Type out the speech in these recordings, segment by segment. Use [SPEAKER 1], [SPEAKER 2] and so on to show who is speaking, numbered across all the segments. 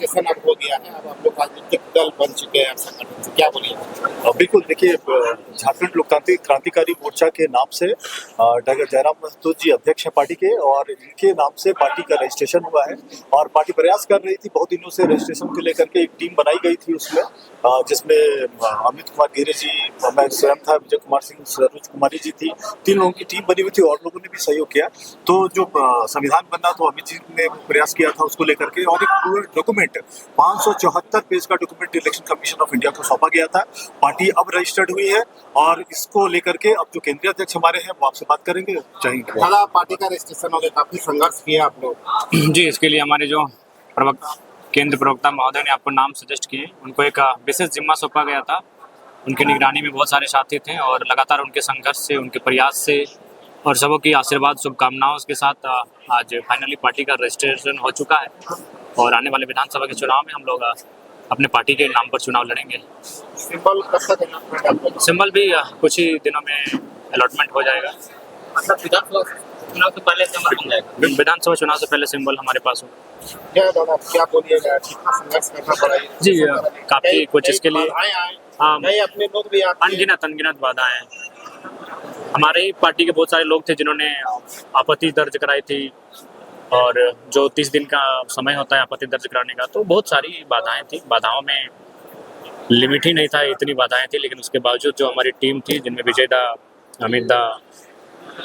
[SPEAKER 1] Registration अब हो गया है, अब आप लोग राजनीतिक दल बन चुके हैं संगठन से, क्या बोलिए?
[SPEAKER 2] बिल्कुल, देखिए झारखंड लोकतांत्रिक क्रांतिकारी मोर्चा के नाम से डॉक्टर जयराम महतो जी अध्यक्ष हैं पार्टी के, और इनके नाम से पार्टी का रजिस्ट्रेशन हुआ है। और पार्टी प्रयास कर रही थी बहुत दिनों से रजिस्ट्रेशन को लेकर के, एक टीम बनाई गई थी उसमें, जिसमें अमित कुमार घेरे जी, मैं स्वयं था, विजय कुमार सिंह, सरोज कुमारी जी थी, 3 लोगों की टीम बनी हुई थी और लोगों ने भी सहयोग किया। तो जो संविधान बनना, तो अमित जी ने प्रयास किया था उसको लेकर के, और एक पूरा डॉक्यूमेंट 574 पेज का document election commission of India को सौंपा गया था। पार्टी अब रजिस्टर्ड हुई है और इसको लेकर के अब जो केंद्रीय अध्यक्ष हमारे हैं वो आपसे बात करेंगे। चाहेंगे
[SPEAKER 1] दादा, पार्टी का रजिस्ट्रेशन हो गया, काफी संघर्ष किया आप लोग।
[SPEAKER 3] जी, इसके लिए हमारे जो केंद्र प्रवक्ता महोदय ने आपको नाम सजेस्ट किए, उनको एक विशेष जिम्मा सौंपा गया था। उनकी निगरानी में बहुत सारे साथी थे और लगातार उनके संघर्ष से, उनके प्रयास से और सबों की आशीर्वाद शुभकामनाओं के साथ आज फाइनली पार्टी का रजिस्ट्रेशन हो चुका है। और आने वाले विधानसभा के चुनाव में हम लोग अपने पार्टी के नाम पर चुनाव लड़ेंगे।
[SPEAKER 1] सिंबल कब तक अलॉटमेंट आप लोग?
[SPEAKER 3] सिंबल भी कुछ ही दिनों में अलॉटमेंट हो जाएगा।
[SPEAKER 1] मतलब विधानसभा चुनाव से पहले सिंबल बन जाएगा?
[SPEAKER 3] विधानसभा चुनाव से पहले सिंबल हमारे पास होगा।
[SPEAKER 1] क्या दादा, क्या बोलिएगा, कितना संघर्ष करना पड़ा है?
[SPEAKER 3] जी, काफी कुछ इसके लिए
[SPEAKER 1] नहीं, अपने लोग भी
[SPEAKER 3] अनगिनत बाधाएं हैं। हमारे ही पार्टी के बहुत सारे लोग थे जिन्होंने आपत्ति दर्ज कराई थी, और जो 30 दिन का समय होता है आपत्ति दर्ज कराने का, तो बहुत सारी बाधाएं थी। बाधाओं में लिमिट ही नहीं था, इतनी बाधाएं थी। लेकिन उसके बावजूद जो हमारी टीम थी, जिनमें विजय दा, अमित दा,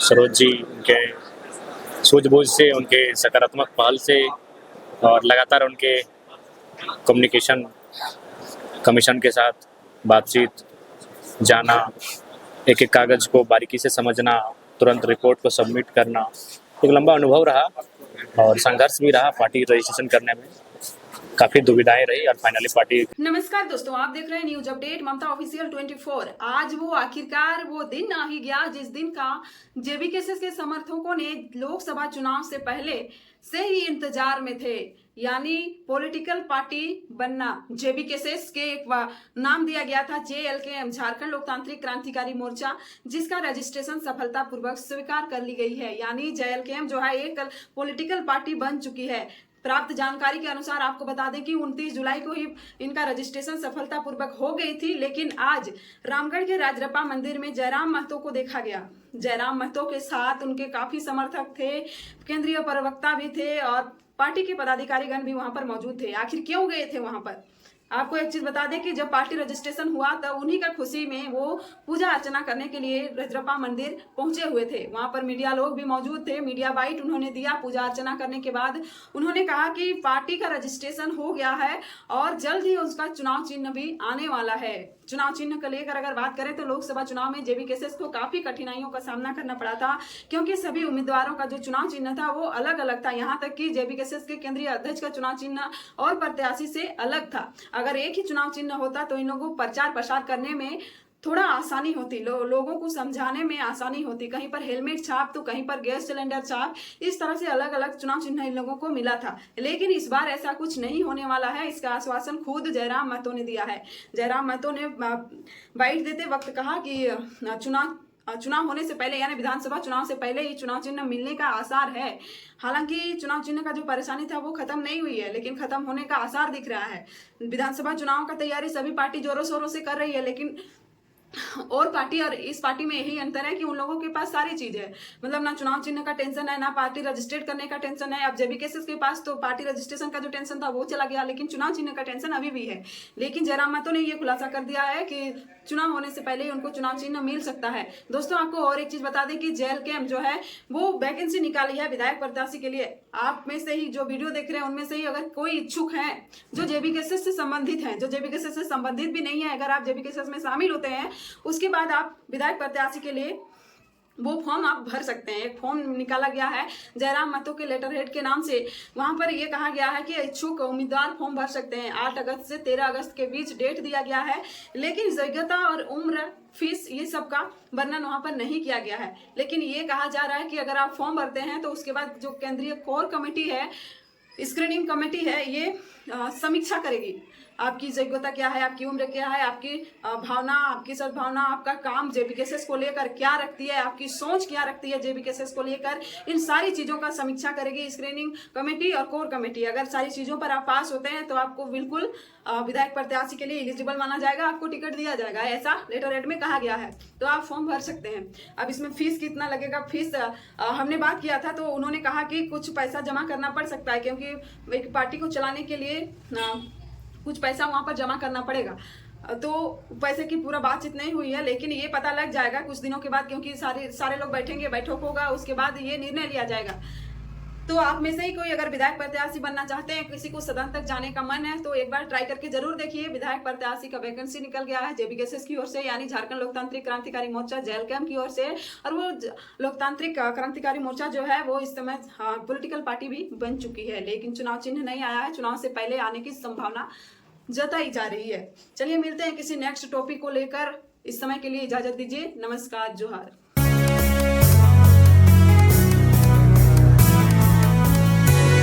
[SPEAKER 3] सरोज जी, उनके सूझबूझ से, उनके सकारात्मक पहल से और लगातार उनके कम्युनिकेशन कमीशन के साथ बातचीत, जाना, एक एक कागज़ को बारीकी से समझना, तुरंत रिपोर्ट को सबमिट करना, एक लंबा अनुभव रहा और संघर्ष भी रहा। पार्टी रजिस्ट्रेशन करने में काफी दुविधाएं रही और फाइनली पार्टी।
[SPEAKER 4] नमस्कार दोस्तों, आप देख रहे हैं न्यूज अपडेट ममता ऑफिशियल 24। आज वो आखिरकार वो दिन आ ही गया जिस दिन का जेबीकेएस के समर्थकों ने लोकसभा चुनाव से पहले से ही इंतजार में थे, यानी पॉलिटिकल पार्टी बनना। जेबीकेएस के एक नाम दिया गया था JLKM, झारखंड लोकतांत्रिक क्रांतिकारी मोर्चा, जिसका रजिस्ट्रेशन सफलतापूर्वक स्वीकार कर ली गई है। यानी JLKM जो है एक पॉलिटिकल पार्टी बन चुकी है। प्राप्त जानकारी के अनुसार आपको बता दें कि 29 जुलाई को ही इनका रजिस्ट्रेशन सफलतापूर्वक हो गई थी। लेकिन आज रामगढ़ के राजरप्पा मंदिर में जयराम महतो को देखा गया। जयराम महतो के साथ उनके काफी समर्थक थे, केंद्रीय प्रवक्ता भी थे और पार्टी के पदाधिकारीगण भी वहां पर मौजूद थे। आखिर क्यों गए थे वहां पर? आपको एक चीज बता दें कि जब पार्टी रजिस्ट्रेशन हुआ तब उन्हीं का खुशी में वो पूजा अर्चना करने के लिए राजरप्पा मंदिर पहुंचे हुए थे। वहां पर मीडिया लोग भी मौजूद थे। मीडिया बाइट उन्होंने दिया। पूजा अर्चना करने के बाद उन्होंने कहा कि पार्टी का रजिस्ट्रेशन हो गया है और जल्द ही उसका चुनाव चिन्ह भी आने वाला है। चुनाव चिन्ह को लेकर अगर बात करें तो लोकसभा चुनाव में जेबीकेएस को काफी कठिनाइयों का सामना करना पड़ा था, क्योंकि सभी उम्मीदवारों का जो चुनाव चिन्ह था वो अलग अलग था। यहाँ तक कि जेबीकेएस के केंद्रीय अध्यक्ष का चुनाव चिन्ह और प्रत्याशी से अलग था। अगर एक ही चुनाव चिन्ह होता तो इन लोगों को प्रचार प्रसार करने में थोड़ा आसानी होती, लोगों को समझाने में आसानी होती। कहीं पर हेलमेट छाप तो कहीं पर गैस सिलेंडर छाप, इस तरह से अलग अलग चुनाव चिन्ह इन लोगों को मिला था। लेकिन इस बार ऐसा कुछ नहीं होने वाला है, इसका आश्वासन खुद जयराम महतो ने दिया है। जयराम महतो ने बाइट देते वक्त कहा कि चुनाव होने से पहले, यानी विधानसभा चुनाव से पहले ही चुनाव चिन्ह मिलने का आसार है। हालांकि चुनाव चिन्ह का जो परेशानी था वो खत्म नहीं हुई है, लेकिन खत्म होने का आसार दिख रहा है। विधानसभा चुनाव का तैयारी सभी पार्टी जोरों शोरों से कर रही है, लेकिन और पार्टी और इस पार्टी में यही अंतर है कि उन लोगों के पास सारी चीज है। मतलब ना चुनाव चिन्ह का टेंशन है, ना पार्टी रजिस्ट्रेट करने का टेंशन है। अब जेबीकेएस के पास तो पार्टी रजिस्ट्रेशन का जो टेंशन था वो चला गया, लेकिन चुनाव चिन्ह का टेंशन अभी भी है। लेकिन जयराम महतो ने ये खुलासा कर दिया है कि चुनाव होने से पहले ही उनको चुनाव चिन्ह मिल सकता है। दोस्तों, आपको और एक चीज बता दें कि JLKM जो है वो वैकेंसी निकाली है विधायक प्रत्याशी के लिए। आप में से ही जो वीडियो देख रहे हैं उनमें से ही अगर कोई इच्छुक है जो जेबीकेएस से संबंधित है, जो जेबीकेएस से संबंधित भी नहीं है, अगर आप जेबीकेएस में शामिल होते हैं उसके बाद आप विधायक प्रत्याशी के लिए वो फॉर्म आप भर सकते हैं। एक फॉर्म निकाला गया है जयराम महतो के लेटर हेड के नाम से। वहां पर ये कहा गया है कि इच्छुक उम्मीदवार फॉर्म भर सकते हैं। 8 अगस्त से 13 अगस्त के बीच डेट दिया गया है, लेकिन योग्यता और उम्र, फीस, ये सब का वर्णन वहां पर नहीं किया गया है। लेकिन ये कहा जा रहा है कि अगर आप फॉर्म भरते हैं तो उसके बाद जो केंद्रीय कोर कमेटी है, स्क्रीनिंग कमेटी है, ये समीक्षा करेगी। आपकी योग्यता क्या है, आपकी उम्र क्या है, आपकी भावना, आपकी सद्भावना, आपका काम जेबीकेएसएस को लेकर क्या रखती है, आपकी सोच क्या रखती है जेबीकेएसएस को लेकर, इन सारी चीज़ों का समीक्षा करेगी स्क्रीनिंग कमेटी और कोर कमेटी। अगर सारी चीज़ों पर आप पास होते हैं तो आपको बिल्कुल विधायक प्रत्याशी के लिए एलिजिबल माना जाएगा, आपको टिकट दिया जाएगा, ऐसा लेटर हेड में कहा गया है। तो आप फॉर्म भर सकते हैं। अब इसमें फीस कितना लगेगा, फीस हमने बात किया था तो उन्होंने कहा कि कुछ पैसा जमा करना पड़ सकता है, क्योंकि एक पार्टी को चलाने के लिए कुछ पैसा वहाँ पर जमा करना पड़ेगा। तो पैसे की पूरा बातचीत नहीं हुई है, लेकिन ये पता लग जाएगा कुछ दिनों के बाद, क्योंकि सारे लोग बैठेंगे, बैठक होगा, उसके बाद ये निर्णय लिया जाएगा। तो आप में से ही कोई अगर विधायक प्रत्याशी बनना चाहते हैं, किसी को सदन तक जाने का मन है, तो एक बार ट्राई करके जरूर देखिए। विधायक प्रत्याशी का वैकेंसी निकल गया है जेबीकेएसएस की ओर से, यानी झारखंड लोकतांत्रिक क्रांतिकारी मोर्चा जेएलकेएम की ओर से। और वो लोकतांत्रिक क्रांतिकारी मोर्चा जो है वो इस समय पॉलिटिकल पार्टी भी बन चुकी है, लेकिन चुनाव चिन्ह नहीं आया है। चुनाव से पहले आने की संभावना जताई जा रही है। चलिए मिलते हैं किसी नेक्स्ट टॉपिक को लेकर। इस समय के लिए इजाजत दीजिए। नमस्कार, जोहार।